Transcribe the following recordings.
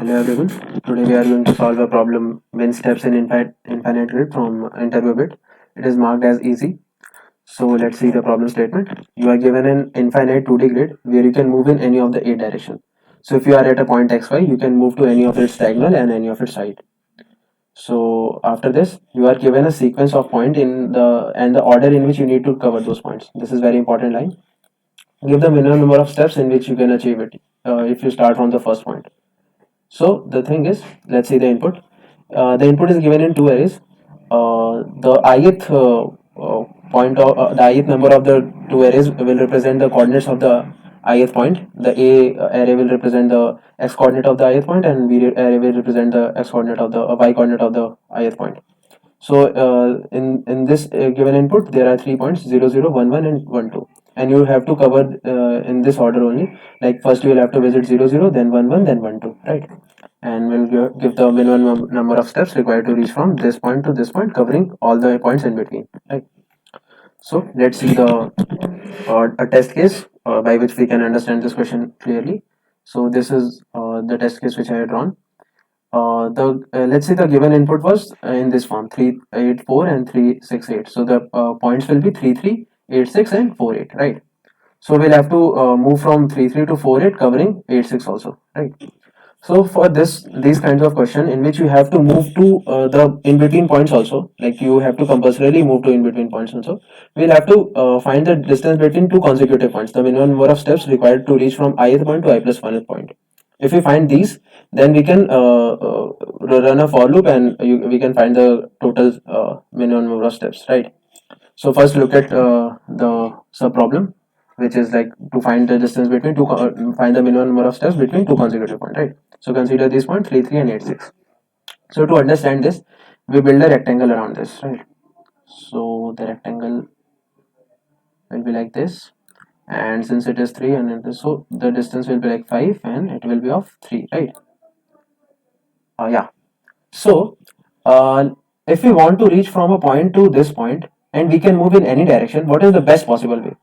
Hello everyone. Today we are going to solve a problem when steps in infinite grid from InterviewBit. It is marked as easy. So let's see the problem statement. You are given an infinite 2D grid where you can move in any of the 8 directions. So if you are at a point xy, you can move to any of its diagonal and any of its side. So after this, you are given a sequence of point in the order in which you need to cover those points. This is very important line. Give the minimum number of steps in which you can achieve it. If you start from the first point. So the thing is, let's see the input. The input is given in two arrays. The ith point of the ith number of the two arrays will represent the coordinates of the ith point. The A array will represent the x coordinate of the ith point, and B array will represent the x coordinate of the y coordinate of the ith point. So in this given input, there are 3 points 0, 0, 1, 1 and 1, 2, and you have to cover in this order only. Like first you will have to visit 0, 0, then 1, 1, then 1, 2, right? And we'll give the minimum number of steps required to reach from this point to this point, covering all the points in between, right? So let's see the a test case by which we can understand this question clearly. So this is the test case which I had drawn. Let's say the given input was in this form 384 and 368. So the points will be 33, 86 and 48, right? So we'll have to move from 33 to 48, covering 86 also, right? So for these kinds of question in which you have to move to the in between points also, like you have to compulsorily move to in between points also, we'll have to find the distance between two consecutive points, the minimum number of steps required to reach from ith point to I plus 1th point. If we find these, then we can run a for loop, and we can find the total minimum number of steps, right? So first look at the sub problem, which is like to find the distance between two, find the minimum number of steps between two consecutive points, right? So consider these points 3, 3 and 8, 6. So to understand this, we build a rectangle around this, right? So the rectangle will be like this, and since it is 3 and it is, so the distance will be like 5 and it will be of 3, right? Yeah. So if we want to reach from a point to this point and we can move in any direction, what is the best possible way?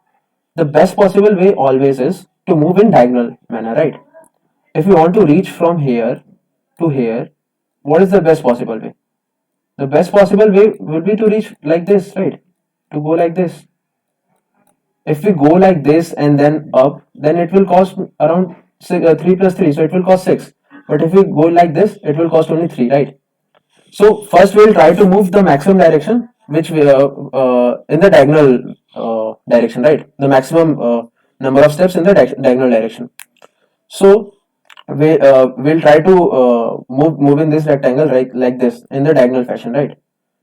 The best possible way always is to move in diagonal manner, right? If you want to reach from here to here, what is the best possible way? The best possible way would be to reach like this, right? To go like this. If we go like this and then up, then it will cost around 3 plus 3, so it will cost 6. But if we go like this, it will cost only 3, right? So first we will try to move the maximum direction, which we in the diagonal direction, right? The maximum number of steps in the diagonal direction. So we'll try to move in this rectangle, right, like this in the diagonal fashion, right?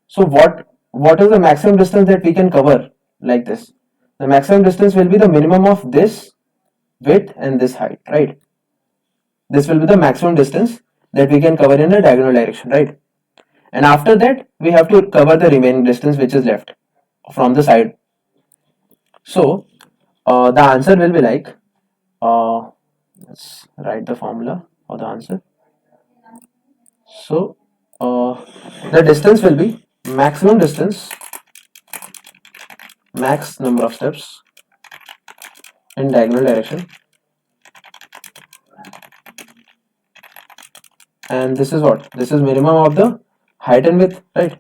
So what is the maximum distance that we can cover like this? The maximum distance will be the minimum of this width and this height, right? This will be the maximum distance that we can cover in a diagonal direction, right? And after that, we have to cover the remaining distance which is left from the side. So the answer will be like, let's write the formula for the answer. So the distance will be maximum distance, max number of steps in diagonal direction, and this is what? This is minimum of the height and width, right?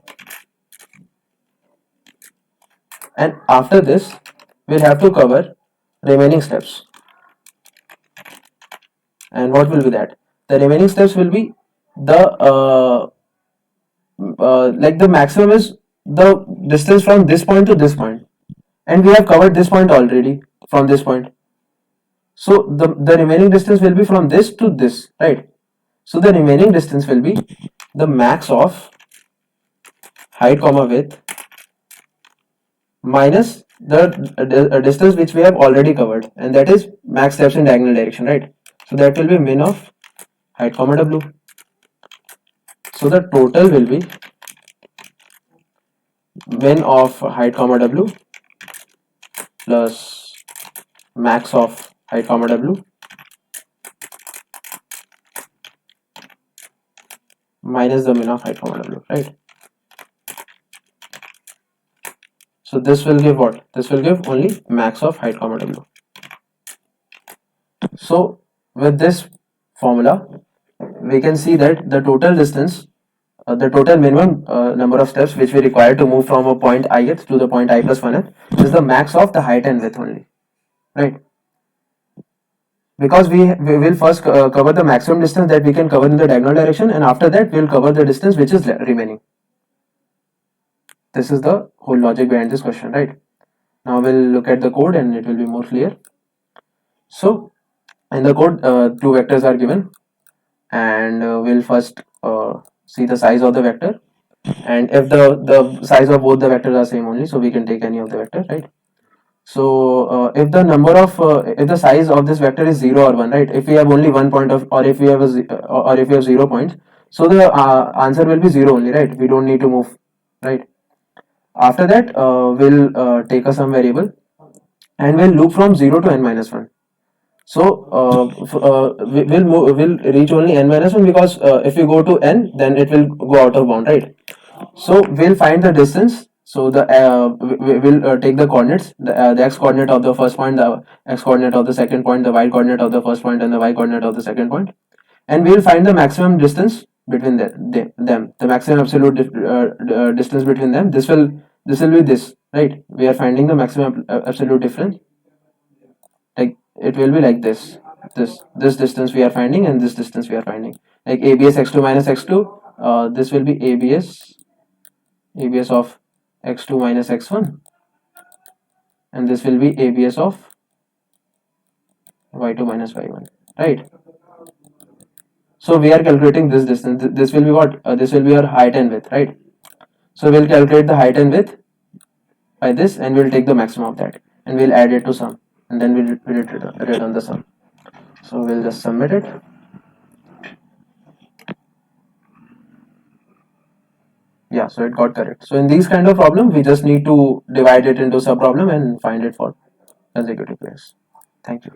And after this, we'll have to cover remaining steps. And what will be that? The remaining steps will be the like the maximum is the distance from this point to this point, and we have covered this point already from this point. So the remaining distance will be from this to this, right? So the remaining distance will be the max of height comma width minus the distance which we have already covered, and that is max steps in diagonal direction, right? So that will be min of height comma w. So the total will be min of height comma w plus max of height comma w minus the min of height comma w, right? So this will give what? This will give only max of height comma w. So with this formula, we can see that the total distance, the total minimum number of steps which we require to move from a point ith to the point I plus 1th is the max of the height and width only, right? Because we will first cover the maximum distance that we can cover in the diagonal direction, and after that we'll cover the distance which is remaining. This is the whole logic behind this question, right? Now we'll look at the code and it will be more clear. So in the code, two vectors are given, and we'll first see the size of the vector, and if the size of both the vectors are same only, so we can take any of the vectors, right? So if the number of if the size of this vector is 0 or 1, right? If we have only 1 point of, or if we have or if we have 0 points, so the answer will be 0 only, right? We don't need to move, right? After that, we'll take a some variable and we'll loop from 0 to n minus 1. So we'll reach only n minus 1, because if we go to n, then it will go out of bound, right? So we'll find the distance. So the we'll take the coordinates, the x coordinate of the first point, the x coordinate of the second point, the y coordinate of the first point, and the y coordinate of the second point, and we'll find the maximum distance between them, the maximum absolute distance between them. This will be this, right? We are finding the maximum absolute difference. Like it will be like this distance we are finding, and this distance we are finding, like abs x2 minus x2. This will be abs of x2 minus x1, and this will be abs of y2 minus y1, right? So we are calculating this distance. This will be what? This will be our height and width, right? So we'll calculate the height and width by this, and we'll take the maximum of that, and we'll add it to sum, and then we'll return the sum. So we'll just submit it. Yeah, so it got correct. So in these kind of problem, we just need to divide it into sub problem and find it for consecutive pairs. Thank you.